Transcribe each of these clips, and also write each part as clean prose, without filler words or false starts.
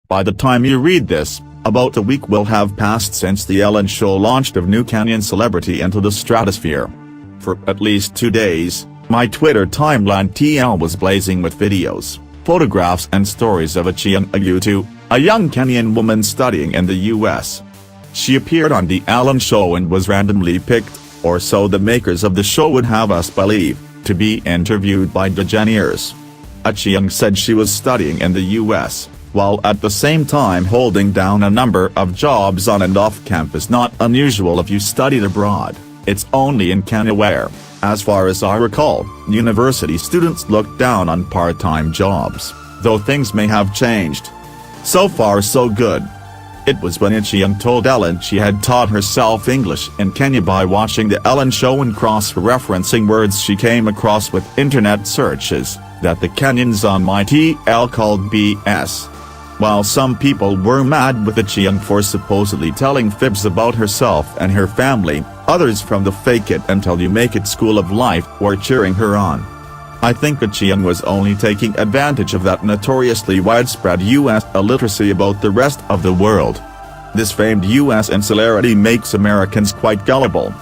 By the time you read this, about a week will have passed since The Ellen Show launched a new Kenyan celebrity into the stratosphere. For at least 2 days, my Twitter timeline TL was blazing with videos, photographs and stories of Achieng, a young Kenyan woman studying in the US. She appeared on The Ellen Show and was randomly picked, or so the makers of the show would have us believe, to be interviewed by Degeneers. Achieng said she was studying in the US, while at the same time holding down a number of jobs on and off campus. Not unusual if you studied abroad. It's only in Kenya where, as far as I recall, university students look down on part-time jobs, though things may have changed. So far so good. It was when Achieng told Ellen she had taught herself English in Kenya by watching The Ellen Show and cross-referencing words she came across with internet searches, that the Kenyans on my TL called BS. While some people were mad with Achieng for supposedly telling fibs about herself and her family, others from the fake it until you make it school of life were cheering her on. I think Achieng was only taking advantage of that notoriously widespread US illiteracy about the rest of the world. This famed US insularity makes Americans quite gullible.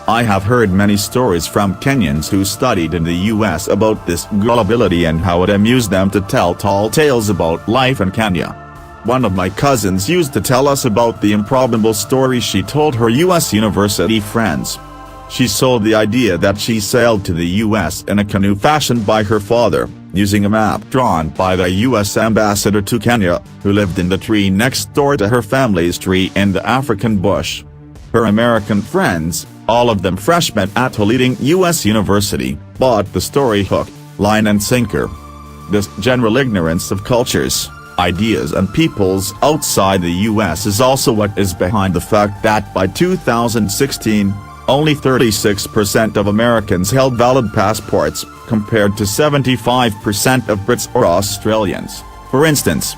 I have heard many stories from Kenyans who studied in the US about this gullibility and how it amused them to tell tall tales about life in Kenya. One of my cousins used to tell us about the improbable story she told her US university friends. She sold the idea that she sailed to the US in a canoe fashioned by her father, using a map drawn by the US ambassador to Kenya, who lived in the tree next door to her family's tree in the African bush. Her American friends, all of them freshmen at a leading US university, bought the story hook, line and sinker. This general ignorance of cultures, ideas and peoples outside the US is also what is behind the fact that by 2016, only 36% of Americans held valid passports, compared to 75% of Brits or Australians. For instance,